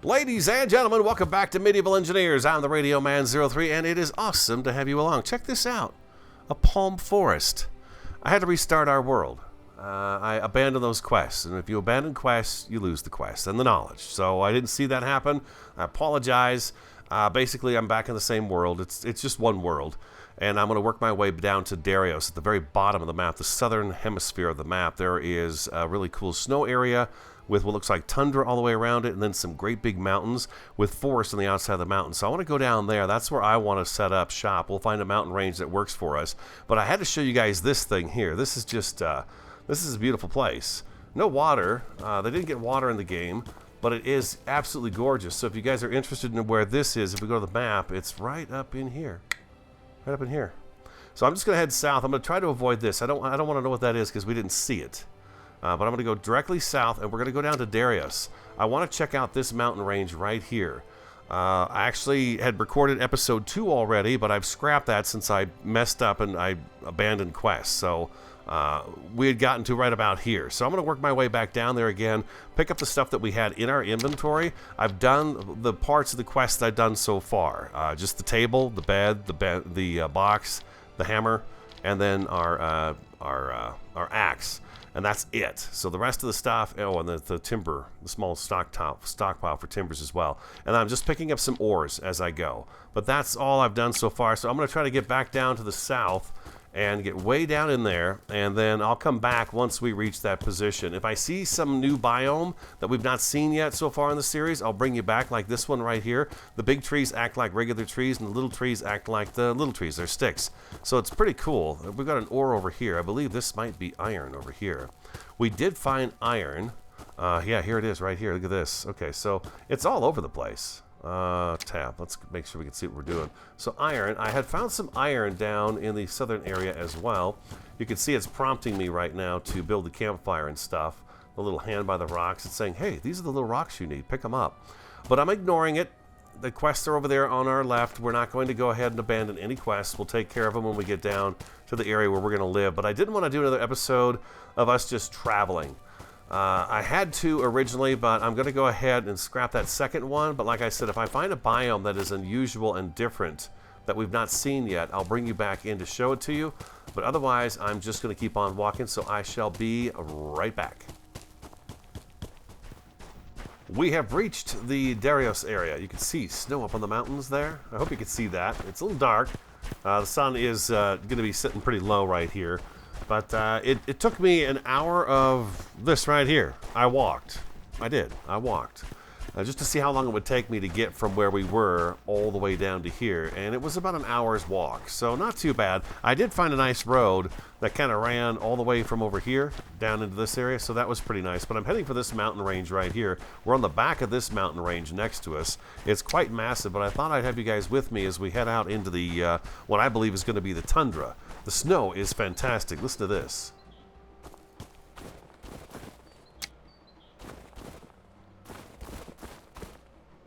Ladies and gentlemen, welcome back to Medieval Engineers. I'm the Radio Man 03, and it is awesome to have you along. Check this out. A palm forest. I had to restart our world. I abandoned those quests, and if you abandon quests, you lose the quest and the knowledge. So I didn't see that happen. I apologize. Basically, I'm back in the same world. It's just one world, and I'm going to work my way down to Darius at the very bottom of the map, the southern hemisphere of the map. There is a really cool snow area with what looks like tundra all the way around it, and then some great big mountains with forest on the outside of the mountain. So I want to go down there. That's where I want to set up shop. We'll find a mountain range that works for us. But I had to show you guys this thing here. This is just, this is a beautiful place. No water. They didn't get water in the game, but it is absolutely gorgeous. So if you guys are interested in where this is, if we go to the map, it's right up in here. Right up in here. So I'm just going to head south. I'm going to try to avoid this. I don't want to know what that is because we didn't see it. But I'm going to go directly south, and we're going to go down to Darius. I want to check out this mountain range right here. I actually had recorded episode 2 already, but I've scrapped that since I messed up and I abandoned quests. So we had gotten to right about here. So I'm going to work my way back down there again, pick up the stuff that we had in our inventory. I've done the parts of the quest that I've done so far. Just the table, the bed, the box, the hammer, and then our axe. And that's it. So the rest of the stuff, oh, and the timber, the small stockpile for timbers as well. And I'm just picking up some ores as I go. But that's all I've done so far. So I'm going to try to get back down to the south and get way down in there, and then I'll come back once we reach that position. If I see some new biome that we've not seen yet so far in the series, I'll bring you back, like this one right here. The big trees act like regular trees, and the little trees act like the little trees. They're sticks. So it's pretty cool. We've got an ore over here. I believe this might be iron over here. We did find iron. Yeah, here it is right here. Look at this. Okay, so it's all over the place. Tab. Let's make sure we can see what we're doing. So iron. I had found some iron down in the southern area as well. You can see it's prompting me right now to build the campfire and stuff. The little hand by the rocks. It's saying, hey, these are the little rocks you need. Pick them up. But I'm ignoring it. The quests are over there on our left. We're not going to go ahead and abandon any quests. We'll take care of them when we get down to the area where we're going to live. But I didn't want to do another episode of us just traveling. I had to originally, but I'm going to go ahead and scrap that second one. But like I said, if I find a biome that is unusual and different that we've not seen yet, I'll bring you back in to show it to you. But otherwise, I'm just going to keep on walking, so I shall be right back. We have reached the Darius area. You can see snow up on the mountains there. I hope you can see that. It's a little dark. The sun is going to be sitting pretty low right here. But it took me an hour of this right here. I walked. I did. I walked. Just to see how long it would take me to get from where we were all the way down to here. And it was about an hour's walk. So not too bad. I did find a nice road that kind of ran all the way from over here down into this area. So that was pretty nice. But I'm heading for this mountain range right here. We're on the back of this mountain range next to us. It's quite massive. But I thought I'd have you guys with me as we head out into the what I believe is going to be the tundra. The snow is fantastic. Listen to this.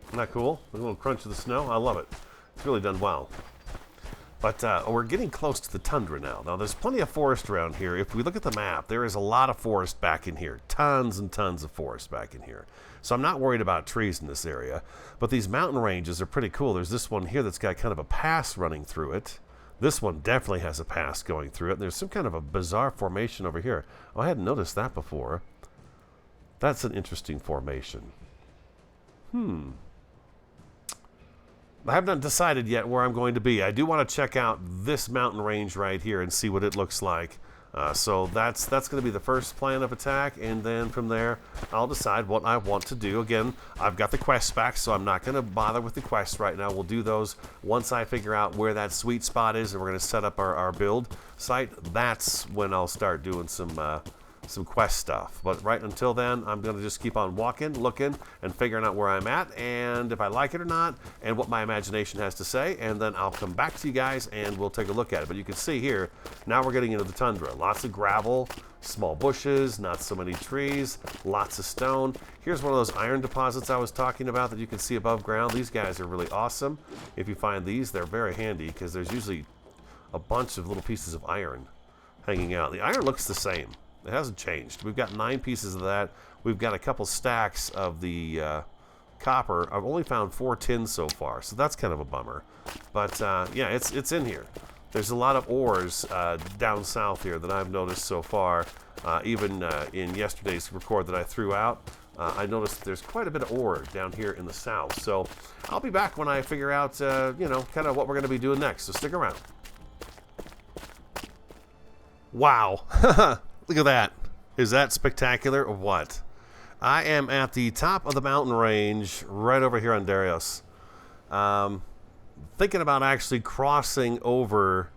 Isn't that cool? A little crunch of the snow. I love it. It's really done well. But we're getting close to the tundra now. Now, there's plenty of forest around here. If we look at the map, there is a lot of forest back in here. Tons and tons of forest back in here. So I'm not worried about trees in this area. But these mountain ranges are pretty cool. There's this one here that's got kind of a pass running through it. This one definitely has a pass going through it. And there's some kind of a bizarre formation over here. Oh, I hadn't noticed that before. That's an interesting formation. I have not decided yet where I'm going to be. I do want to check out this mountain range right here and see what it looks like. So that's going to be the first plan of attack, and then from there I'll decide what I want to do. Again, I've got the quests back, so I'm not going to bother with the quests right now. We'll do those once I figure out where that sweet spot is, and we're going to set up our build site. That's when I'll start doing some quest stuff. But right until then, I'm going to just keep on walking, looking, and figuring out where I'm at, and if I like it or not, and what my imagination has to say, and then I'll come back to you guys and we'll take a look at it. But you can see here, now we're getting into the tundra. Lots of gravel, small bushes, not so many trees, lots of stone. Here's one of those iron deposits I was talking about that you can see above ground. These guys are really awesome. If you find these, they're very handy because there's usually a bunch of little pieces of iron hanging out. The iron looks the same. It hasn't changed. We've got 9 pieces of that. We've got a couple stacks of the copper. I've only found 4 tins so far, so that's kind of a bummer. But yeah, it's in here. There's a lot of ores down south here that I've noticed so far. Even in yesterday's record that I threw out, I noticed there's quite a bit of ore down here in the south. So I'll be back when I figure out, you know, kind of what we're going to be doing next. So stick around. Wow. Look at that. Is that spectacular or what? I am at the top of the mountain range right over here on Darius. Thinking about actually crossing over,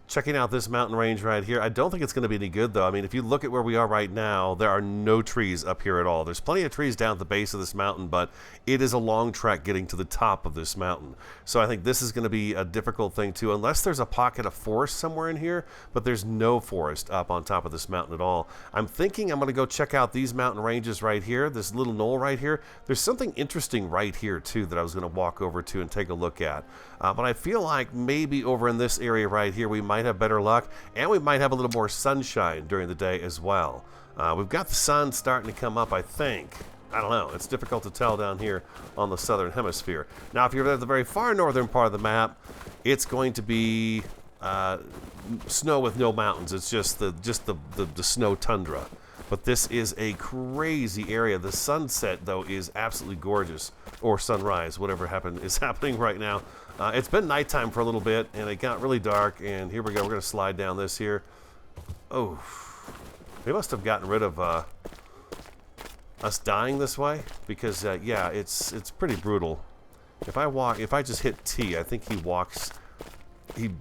checking out this mountain range right here. I don't think it's going to be any good, though. I mean, if you look at where we are right now, there are no trees up here at all. There's plenty of trees down at the base of this mountain, but it is a long trek getting to the top of this mountain. So I think this is going to be a difficult thing, too, unless there's a pocket of forest somewhere in here, but there's no forest up on top of this mountain at all. I'm thinking I'm going to go check out these mountain ranges right here, this little knoll right here. There's something interesting right here, too, that I was going to walk over to and take a look at. But I feel like maybe over in this area right here, we might have better luck, and we might have a little more sunshine during the day as well. We've got the sun starting to come up, I think. I don't know. It's difficult to tell down here on the southern hemisphere. Now, if you're at the very far northern part of the map, it's going to be snow with no mountains. It's just the snow tundra. But this is a crazy area. The sunset, though, is absolutely gorgeous. Or sunrise, whatever is happening right now. It's been nighttime for a little bit, and it got really dark. And here we go. We're going to slide down this here. Oh, they must have gotten rid of us dying this way, because yeah, it's pretty brutal. If I just hit T, I think he walks.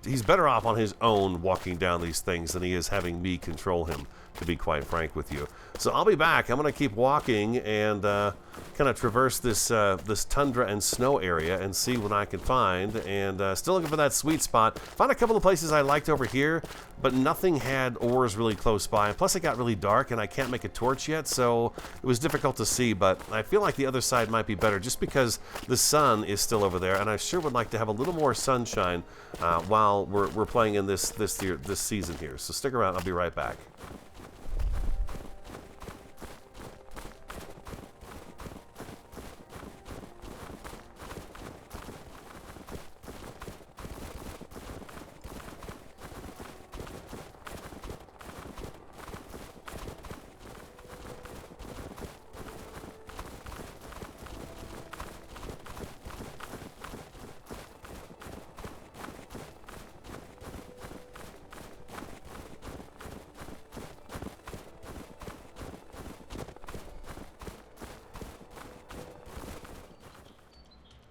He's better off on his own walking down these things than he is having me control him, to be quite frank with you. So I'll be back. I'm going to keep walking and kind of traverse this this tundra and snow area and see what I can find. And still looking for that sweet spot. Found a couple of places I liked over here, but nothing had ores really close by. And plus it got really dark and I can't make a torch yet, so it was difficult to see. But I feel like the other side might be better just because the sun is still over there, and I sure would like to have a little more sunshine while we're playing in this season here. So stick around. I'll be right back.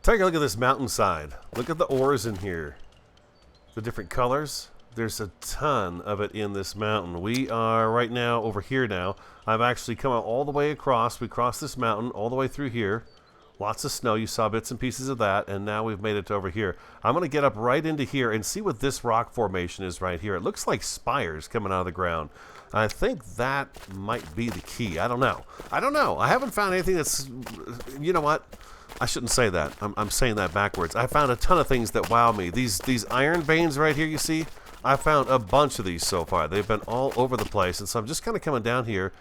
Take a look at this mountainside. Look at the ores in here. The different colors. There's a ton of it in this mountain. We are right now over here now. I've actually come out all the way across. We crossed this mountain all the way through here. Lots of snow. You saw bits and pieces of that, and now we've made it to over here. I'm going to get up right into here and see what this rock formation is right here. It looks like spires coming out of the ground. I think that might be the key. I don't know. I haven't found anything that's... You know what? I shouldn't say that. I'm saying that backwards. I found a ton of things that wow me. These iron veins right here, you see? I found a bunch of these so far. They've been all over the place, and so I'm just kind of coming down here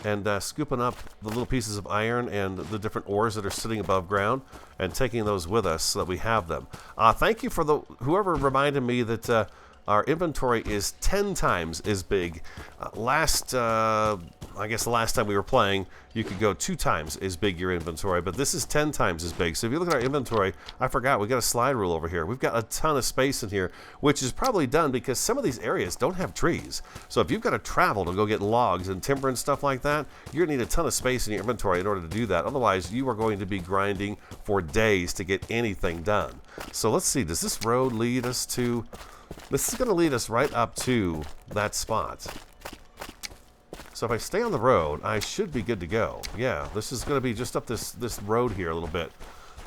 and scooping up the little pieces of iron and the different ores that are sitting above ground and taking those with us so that we have them. Thank you for whoever reminded me that our inventory is 10 times as big. I guess the last time we were playing, you could go 2 times as big your inventory, but this is 10 times as big. So if you look at our inventory, I forgot, we got a slide rule over here. We've got a ton of space in here, which is probably done because some of these areas don't have trees. So if you've got to travel to go get logs and timber and stuff like that, you're going to need a ton of space in your inventory in order to do that. Otherwise, you are going to be grinding for days to get anything done. So let's see, does this road lead us to... This is going to lead us right up to that spot. So if I stay on the road, I should be good to go. Yeah, this is going to be just up this road here a little bit.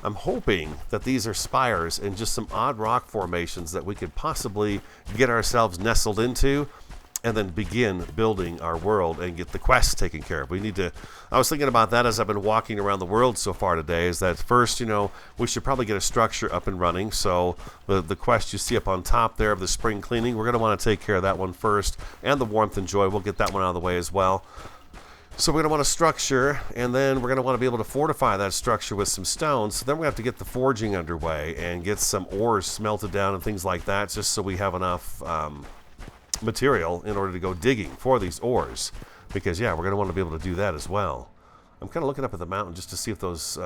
I'm hoping that these are spires and just some odd rock formations that we could possibly get ourselves nestled into and then begin building our world and get the quests taken care of. We need to... I was thinking about that as I've been walking around the world so far today, is that first, you know, we should probably get a structure up and running. So the quest you see up on top there of the spring cleaning, we're going to want to take care of that one first. And the warmth and joy, we'll get that one out of the way as well. So we're going to want a structure, and then we're going to want to be able to fortify that structure with some stones. So then we have to get the forging underway and get some ores smelted down and things like that, just so we have enough material in order to go digging for these ores. Because, yeah, we're going to want to be able to do that as well. I'm kind of looking up at the mountain just to see if those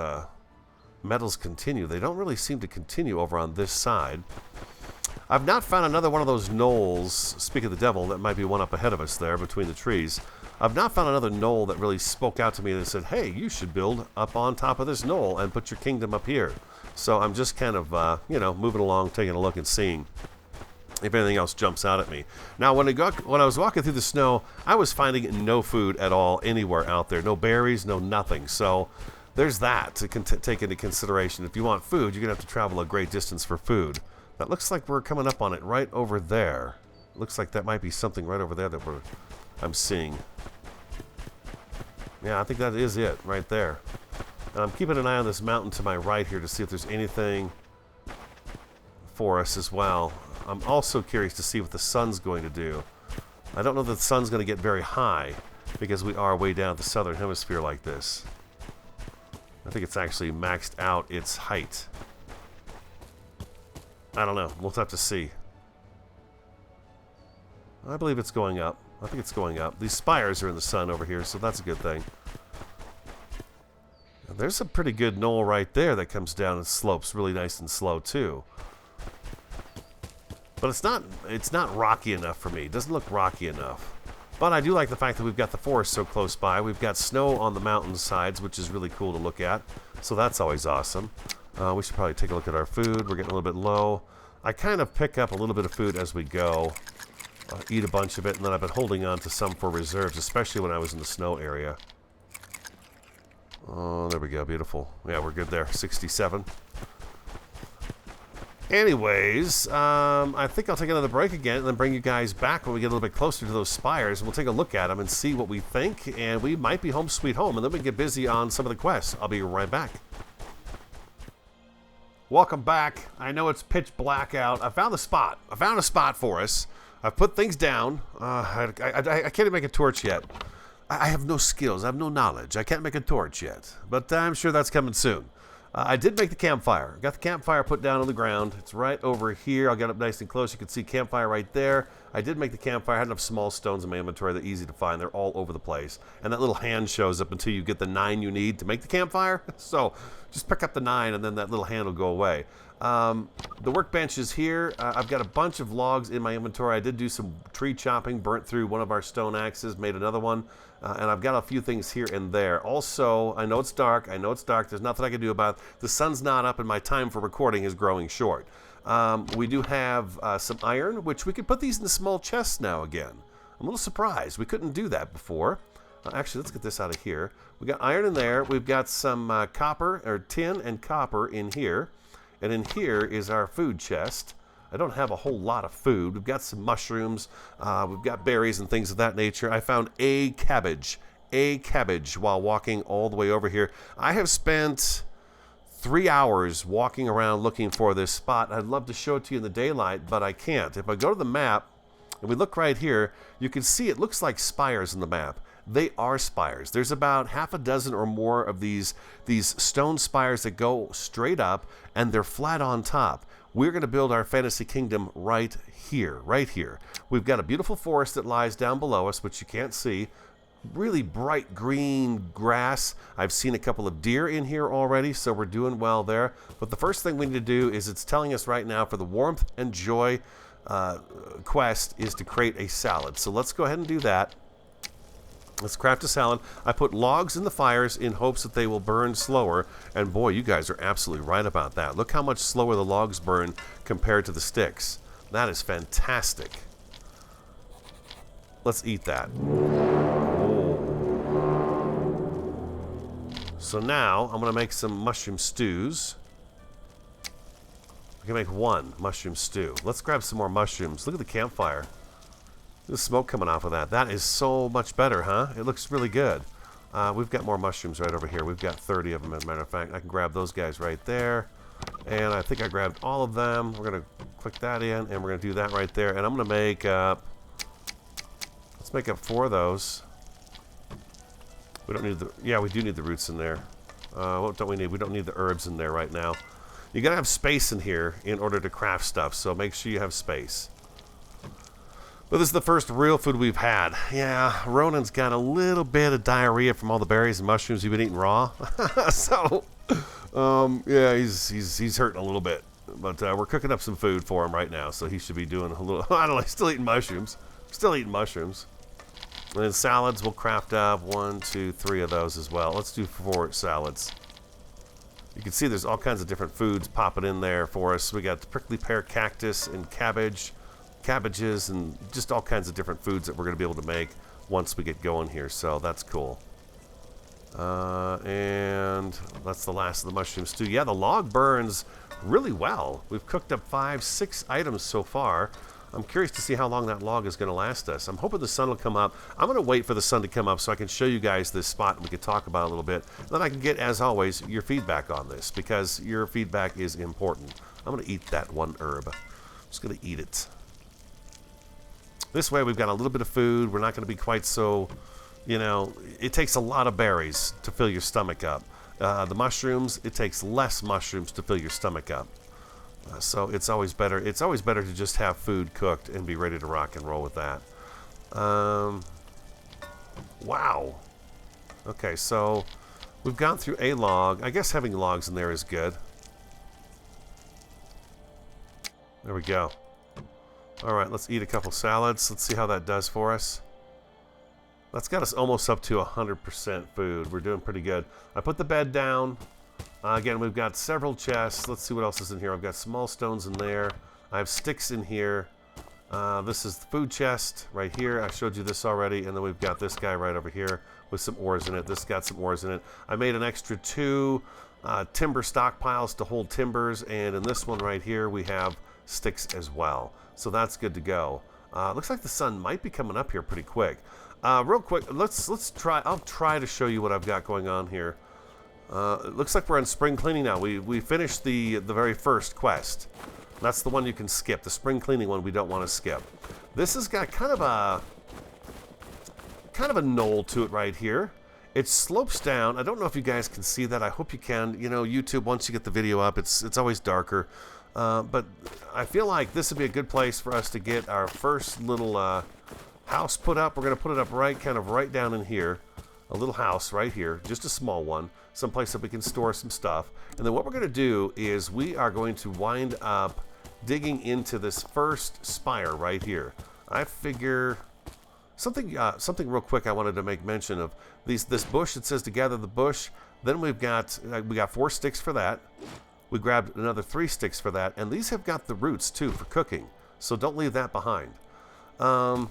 metals continue. They don't really seem to continue over on this side. I've not found another one of those knolls, speak of the devil, that might be one up ahead of us there between the trees. I've not found another knoll that really spoke out to me and said, hey, you should build up on top of this knoll and put your kingdom up here. So I'm just kind of, moving along, taking a look and seeing if anything else jumps out at me. Now, when I was walking through the snow, I was finding no food at all anywhere out there. No berries, no nothing. So there's that to take into consideration. If you want food, you're going to have to travel a great distance for food. That looks like we're coming up on it right over there. Looks like that might be something right over there that I'm seeing. Yeah, I think that is it right there. And I'm keeping an eye on this mountain to my right here to see if there's anything for us as well. I'm also curious to see what the sun's going to do. I don't know that the sun's going to get very high because we are way down at the southern hemisphere like this. I think it's actually maxed out its height. I don't know. We'll have to see. I believe it's going up. I think it's going up. These spires are in the sun over here, so that's a good thing. And there's a pretty good knoll right there that comes down and slopes really nice and slow too. But it's not rocky enough for me. It doesn't look rocky enough. But I do like the fact that we've got the forest so close by. We've got snow on the mountain sides, which is really cool to look at. So that's always awesome. We should probably take a look at our food. We're getting a little bit low. I kind of pick up a little bit of food as we go. Eat a bunch of it, and then I've been holding on to some for reserves, especially when I was in the snow area. Oh, there we go. Beautiful. Yeah, we're good there. 67. Anyways, I think I'll take another break again and then bring you guys back when we get a little bit closer to those spires. We'll take a look at them and see what we think, and we might be home sweet home, and then we can get busy on some of the quests. I'll be right back. Welcome back. I know it's pitch black out. I found the spot. I found a spot for us. I've put things down. I can't even make a torch yet. I have no skills. I have no knowledge. I can't make a torch yet, but I'm sure that's coming soon. I did make the campfire. Got the campfire put down on the ground. It's right over here. I'll get up nice and close. You can see campfire right there. I did make the campfire. I had enough small stones in my inventory. They're easy to find. They're all over the place. And that little hand shows up until you get the 9 you need to make the campfire. So just pick up the 9 and then that little hand will go away. The workbench is here. I've got a bunch of logs in my inventory. I did do some tree chopping, burnt through one of our stone axes, made another one. And I've got a few things here and there. Also, I know it's dark. There's nothing I can do about it. The sun's not up and my time for recording is growing short. We do have some iron, which we could put these in the small chests now again. I'm a little surprised. We couldn't do that before. Actually, let's get this out of here. We got iron in there. We've got some copper, or tin and copper in here. And in here is our food chest. I don't have a whole lot of food. We've got some mushrooms. We've got berries and things of that nature. I found a cabbage while walking all the way over here. I have spent 3 hours walking around looking for this spot. I'd love to show it to you in the daylight, but I can't. If I go to the map and we look right here, you can see it looks like spires in the map. They are spires. There's about half a dozen or more of these stone spires that go straight up, and they're flat on top. We're going to build our fantasy kingdom right here. We've got a beautiful forest that lies down below us, which you can't see. Really bright green grass. I've seen a couple of deer in here already, so we're doing well there. But the first thing we need to do is it's telling us right now for the warmth and joy quest is to create a salad. So let's go ahead and do that. Let's craft a salad. I put logs in the fires in hopes that they will burn slower. And boy, you guys are absolutely right about that. Look how much slower the logs burn compared to the sticks. That is fantastic. Let's eat that. Oh. So now I'm going to make some mushroom stews. I can make 1 mushroom stew. Let's grab some more mushrooms. Look at the campfire. There's smoke coming off of that. That is so much better, huh? It looks really good. We've got more mushrooms right over here. We've got 30 of them, as a matter of fact. I can grab those guys right there. And I think I grabbed all of them. We're going to click that in, and we're going to do that right there. And I'm going to make up... Let's make up 4 of those. We don't need the... Yeah, we do need the roots in there. What don't we need? We don't need the herbs in there right now. You gotta have space in here in order to craft stuff, so make sure you have space. But this is the first real food we've had. Yeah, Ronan's got a little bit of diarrhea from all the berries and mushrooms you've been eating raw. So, yeah, he's hurting a little bit. But we're cooking up some food for him right now, so he should be doing a little... I don't know, he's still eating mushrooms. Still eating mushrooms. And then salads, we'll craft up 1, 2, 3 of those as well. Let's do 4 salads. You can see there's all kinds of different foods popping in there for us. We got the prickly pear cactus and cabbages, and just all kinds of different foods that we're going to be able to make once we get going here. So that's cool. And that's the last of the mushroom stew. Yeah, the log burns really well. We've cooked up 5, 6 items so far. I'm curious to see how long that log is going to last us. I'm hoping the sun will come up. I'm going to wait for the sun to come up so I can show you guys this spot and we can talk about it a little bit. Then I can get, as always, your feedback on this because your feedback is important. I'm going to eat that one herb. I'm just going to eat it. This way we've got a little bit of food. We're not going to be quite so, you know, it takes a lot of berries to fill your stomach up. The mushrooms, it takes less mushrooms to fill your stomach up. So it's always better. It's always better to just have food cooked and be ready to rock and roll with that. Wow. Okay, so we've gone through a log. I guess having logs in there is good. There we go. All right, let's eat a couple salads. Let's see how that does for us. That's got us almost up to 100% food. We're doing pretty good. I put the bed down. Again, we've got several chests. Let's see what else is in here. I've got small stones in there. I have sticks in here. This is the food chest right here. I showed you this already. And then we've got this guy right over here with some ores in it. This got some ores in it. I made an extra 2 timber stockpiles to hold timbers. And in this one right here, we have sticks as well. So that's good to go. Looks like the sun might be coming up here pretty quick. Real quick, let's try. I'll try to show you what I've got going on here. It looks like we're on spring cleaning now. We finished the very first quest. That's the one you can skip. The spring cleaning one we don't want to skip. This has got kind of a knoll to it right here. It slopes down. I don't know if you guys can see that. I hope you can. You know, YouTube, once you get the video up, it's always darker. But I feel like this would be a good place for us to get our first little house put up. We're going to put it up right down in here. A little house right here, just a small one, someplace that we can store some stuff. And then what we're going to do is we are going to wind up digging into this first spire right here. I figure something real quick I wanted to make mention of. This bush, it says to gather the bush. Then we got 4 sticks for that. We grabbed another 3 sticks for that. And these have got the roots too for cooking. So don't leave that behind. I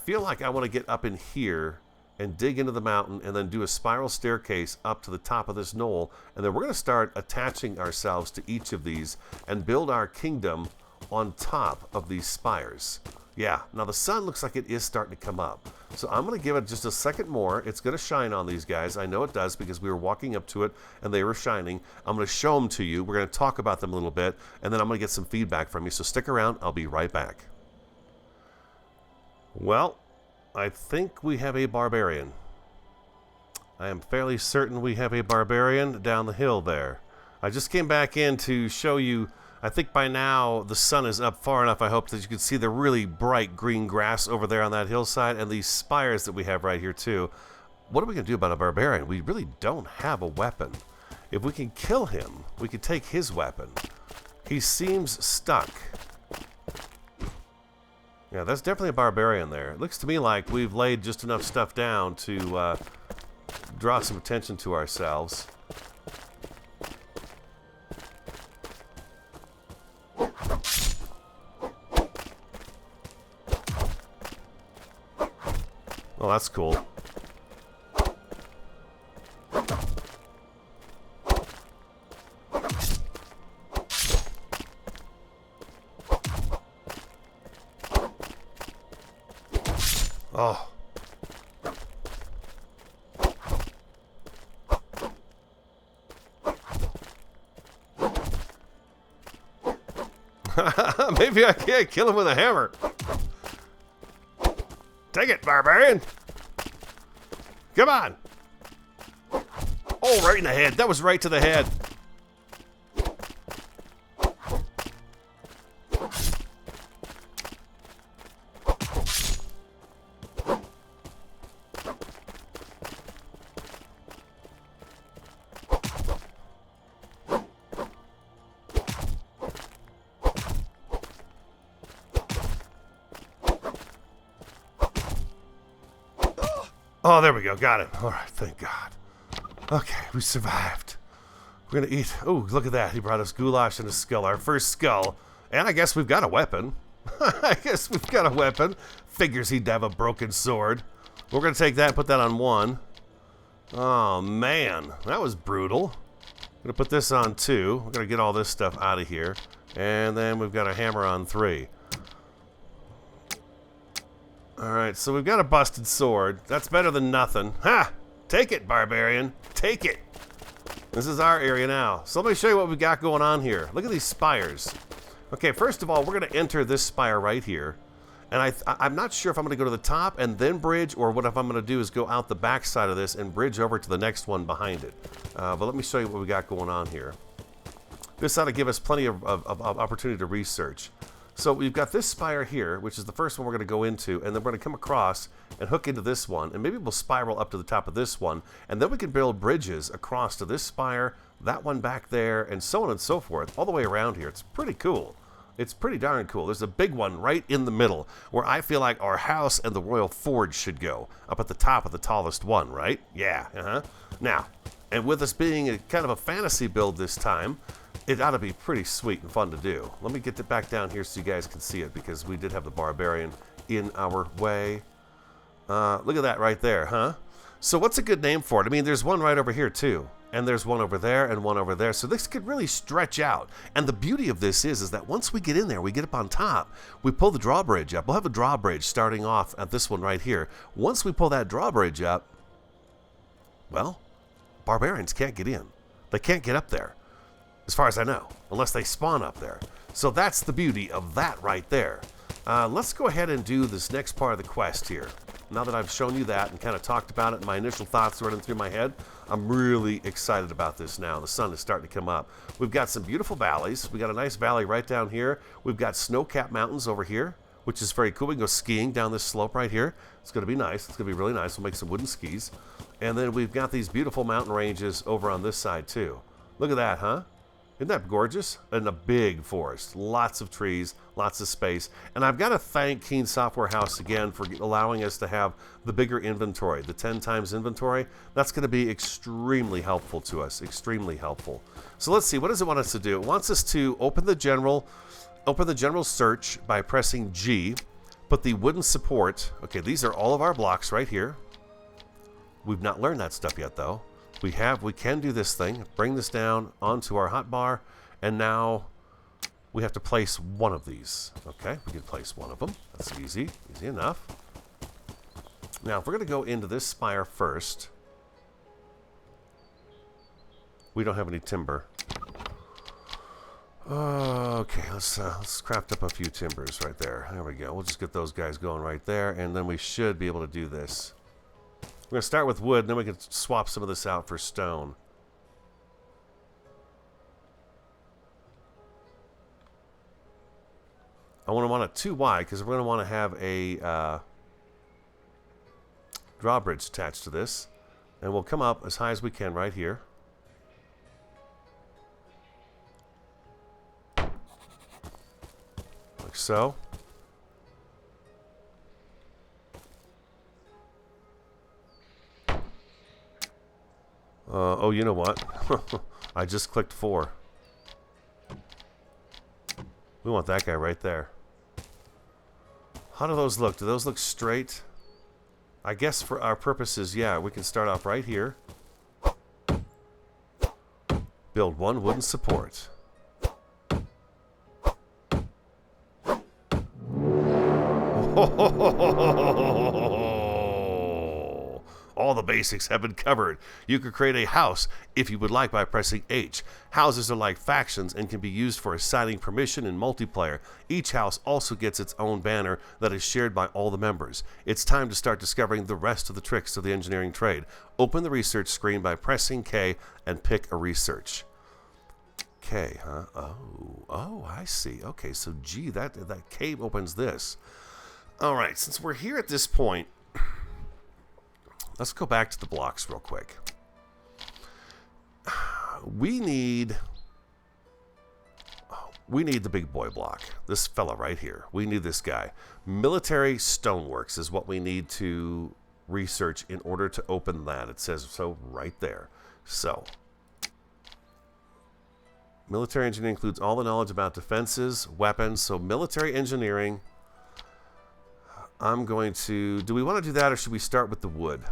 feel like I want to get up in here and dig into the mountain and then do a spiral staircase up to the top of this knoll. And then we're going to start attaching ourselves to each of these and build our kingdom on top of these spires. Yeah, now the sun looks like it is starting to come up. So I'm going to give it just a second more. It's going to shine on these guys. I know it does because we were walking up to it and they were shining. I'm going to show them to you. We're going to talk about them a little bit and then I'm going to get some feedback from you. So stick around. I'll be right back. Well, I think we have a barbarian. I am fairly certain we have a barbarian down the hill there. I just came back in to show you. I think by now the sun is up far enough, I hope, that you can see the really bright green grass over there on that hillside and these spires that we have right here too. What are we going to do about a barbarian? We really don't have a weapon. If we can kill him, we can take his weapon. He seems stuck. Yeah, that's definitely a barbarian there. It looks to me like we've laid just enough stuff down to draw some attention to ourselves. Oh, that's cool. Oh. Maybe I can't kill him with a hammer. Take it, barbarian. Come on. Oh, right in the head. That was right to the head. Oh, there we go. Got it. All right. Thank God. Okay, we survived. We're going to eat. Oh, look at that. He brought us goulash and a skull. Our first skull. And I guess we've got a weapon. I guess we've got a weapon. Figures he'd have a broken sword. We're going to take that and put that on 1. Oh, man. That was brutal. I'm going to put this on 2. We're going to get all this stuff out of here. And then we've got a hammer on 3. Alright, so we've got a busted sword. That's better than nothing. Ha! Take it, Barbarian. Take it. This is our area now. So let me show you what we've got going on here. Look at these spires. Okay, first of all, we're going to enter this spire right here. And I'm not sure if I'm going to go to the top and then bridge, or what if I'm going to do is go out the back side of this and bridge over to the next one behind it. But let me show you what we got going on here. This ought to give us plenty of opportunity to research. So we've got this spire here, which is the first one we're going to go into, and then we're going to come across and hook into this one, and maybe we'll spiral up to the top of this one, and then we can build bridges across to this spire, that one back there, and so on and so forth, all the way around here. It's pretty cool. It's pretty darn cool. There's a big one right in the middle, where I feel like our house and the Royal Forge should go, up at the top of the tallest one, right? Yeah, Now, and with us being a kind of a fantasy build this time, it ought to be pretty sweet and fun to do. Let me get it back down here so you guys can see it, because we did have the Barbarian in our way. Look at that right there, huh? So what's a good name for it? I mean, there's one right over here too, and there's one over there and one over there. So this could really stretch out. And the beauty of this is that once we get in there, we get up on top, we pull the drawbridge up. We'll have a drawbridge starting off at this one right here. Once we pull that drawbridge up, well, barbarians can't get in. They can't get up there, as far as I know, unless they spawn up there. So that's the beauty of that right there. Let's go ahead and do this next part of the quest here. Now that I've shown you that and kind of talked about it, and my initial thoughts running through my head, I'm really excited about this now. The sun is starting to come up. We've got some beautiful valleys. We got a nice valley right down here. We've got snow-capped mountains over here, which is very cool. We can go skiing down this slope right here. It's going to be nice. It's going to be really nice. We'll make some wooden skis. And then we've got these beautiful mountain ranges over on this side too. Look at that, huh? Isn't that gorgeous? And a big forest. Lots of trees, lots of space. And I've got to thank Keen Software House again for allowing us to have the bigger inventory, the 10 times inventory. That's going to be extremely helpful to us, extremely helpful. So let's see, what does it want us to do? It wants us to open the general search by pressing G, put the wooden support. Okay, these are all of our blocks right here. We've not learned that stuff yet though. We can do this thing, bring this down onto our hotbar, and now we have to place one of these. Okay, we can place one of them. That's easy enough. Now, if we're going to go into this spire first, we don't have any timber. Okay, let's craft up a few timbers right there. There we go. We'll just get those guys going right there, and then we should be able to do this. We're going to start with wood, and then we can swap some of this out for stone. I want it too wide, because we're going to want to have a drawbridge attached to this. And we'll come up as high as we can right here. Like so. Oh, you know what? I just clicked 4. We want that guy right there. How do those look? Do those look straight? I guess for our purposes, yeah, we can start off right here. Build one wooden support. All the basics have been covered. You could create a house if you would like by pressing H. Houses are like factions and can be used for assigning permission in multiplayer. Each house also gets its own banner that is shared by all the members. It's time to start discovering the rest of the tricks of the engineering trade. Open the research screen by pressing K and pick a research. K, huh? Oh, I see. Okay, so G, that K opens this. All right, since we're here at this point, let's go back to the blocks real quick. We need the big boy block. This fella right here. We need this guy. Military stoneworks is what we need to research in order to open that. It says so right there. So military engineering includes all the knowledge about defenses, weapons. So military engineering, I'm going to... Do we want to do that, or should we start with the wood?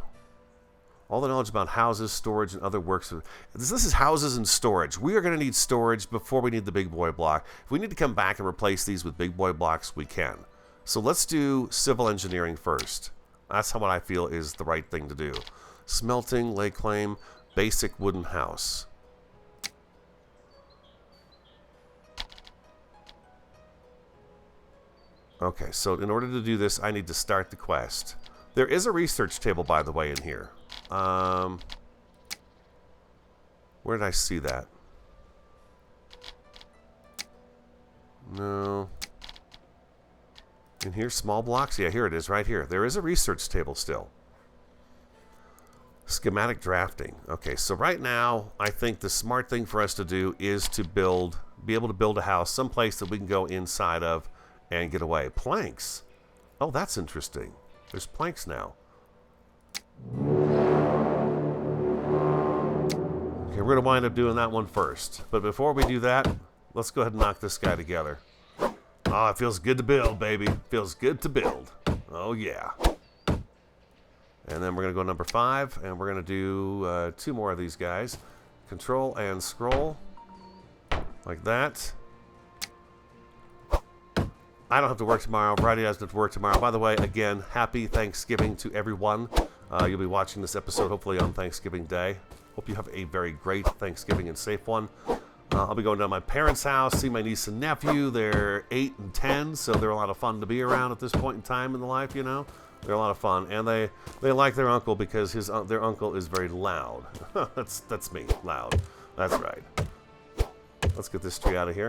All the knowledge about houses, storage, and other works. This is houses and storage. We are going to need storage before we need the big boy block. If we need to come back and replace these with big boy blocks, we can. So let's do civil engineering first. That's what I feel is the right thing to do. Smelting, lay claim, basic wooden house. Okay, so in order to do this, I need to start the quest. There is a research table, by the way, in here. Where did I see that? No. In here, small blocks? Yeah, here it is, right here. There is a research table still. Schematic drafting. Okay, so right now, I think the smart thing for us to do is to be able to build a house, someplace that we can go inside of and get away. Planks. Oh, that's interesting. There's planks now. Okay, we're going to wind up doing that one first. But before we do that, let's go ahead and knock this guy together. Oh, it feels good to build, baby. Feels good to build. Oh, yeah. And then we're going to go number 5, and we're going to do 2 more of these guys. Control and scroll. Like that. I don't have to work tomorrow. Brady doesn't have to work tomorrow. By the way, again, happy Thanksgiving to everyone. You'll be watching this episode hopefully on Thanksgiving Day. Hope you have a very great Thanksgiving and safe one. I'll be going down to my parents' house, see my niece and nephew. They're 8 and 10, so they're a lot of fun to be around at this point in time in the life, you know. They're a lot of fun, and they like their uncle because their uncle is very loud. That's me, loud. That's right. Let's get this tree out of here.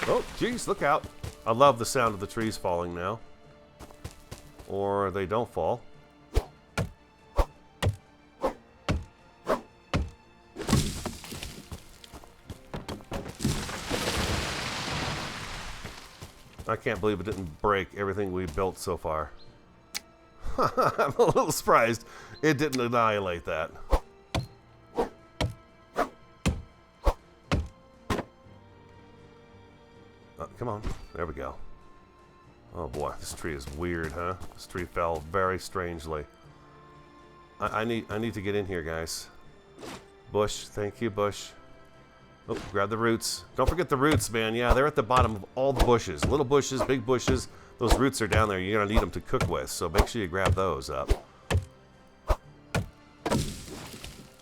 Oh, geez, look out. I love the sound of the trees falling now. Or they don't fall. I can't believe it didn't break everything we built so far. I'm a little surprised it didn't annihilate that. Come on. There we go. Oh boy, this tree is weird, huh? This tree fell very strangely. I need to get in here, guys. Bush, thank you, bush. Oh, grab the roots. Don't forget the roots, man. Yeah, they're at the bottom of all the bushes. Little bushes, big bushes. Those roots are down there. You're going to need them to cook with, so make sure you grab those up.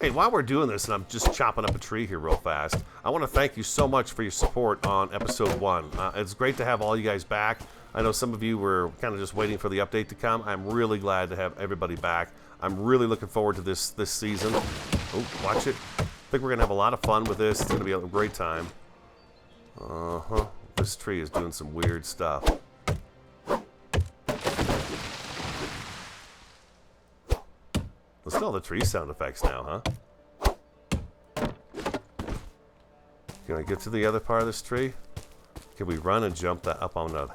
Hey, while we're doing this, and I'm just chopping up a tree here real fast, I want to thank you so much for your support on episode 1. It's great to have all you guys back. I know some of you were kind of just waiting for the update to come. I'm really glad to have everybody back. I'm really looking forward to this season. Oh, watch it. I think we're going to have a lot of fun with this. It's going to be a great time. Uh-huh. This tree is doing some weird stuff. Listen to all the tree sound effects now, huh? Can I get to the other part of this tree? Can we run and jump that up on the...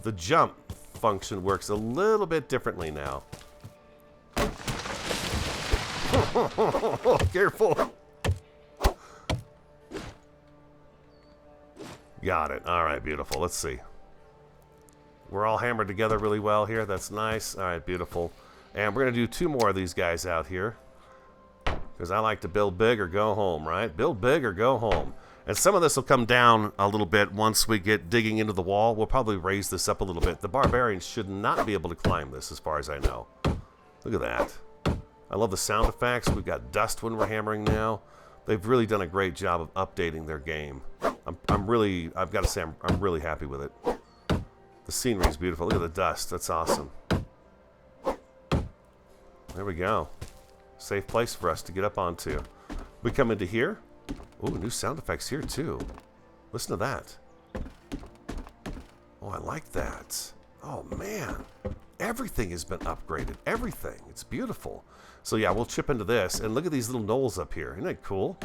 the jump function works a little bit differently now. Careful. Got it. All right, beautiful. Let's see. We're all hammered together really well here. That's nice. All right, beautiful. And we're going to do 2 more of these guys out here. Because I like to build big or go home, right? Build big or go home. And some of this will come down a little bit once we get digging into the wall. We'll probably raise this up a little bit. The Barbarians should not be able to climb this as far as I know. Look at that. I love the sound effects. We've got dust when we're hammering now. They've really done a great job of updating their game. I've got to say, I'm really happy with it. The scenery is beautiful. Look at the dust. That's awesome. There we go. Safe place for us to get up onto. We come into here. Ooh, new sound effects here too. Listen to that. Oh, I like that. Oh, man. Everything has been upgraded. Everything. It's beautiful. So, yeah, we'll chip into this. And look at these little knolls up here. Isn't that cool?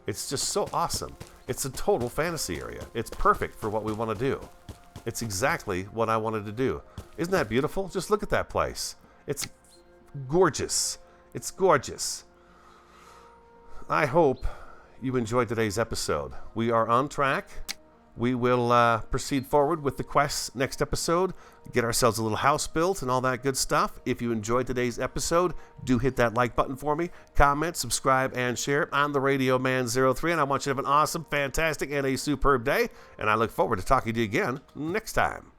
It's just so awesome. It's a total fantasy area. It's perfect for what we want to do. It's exactly what I wanted to do. Isn't that beautiful? Just look at that place. It's gorgeous. It's gorgeous. I hope you enjoyed today's episode. We are on track. We will proceed forward with the quests next episode, get ourselves a little house built and all that good stuff. If you enjoyed today's episode, do hit that like button for me, comment, subscribe, and share. I'm the Radio Man 03, and I want you to have an awesome, fantastic, and a superb day, and I look forward to talking to you again next time.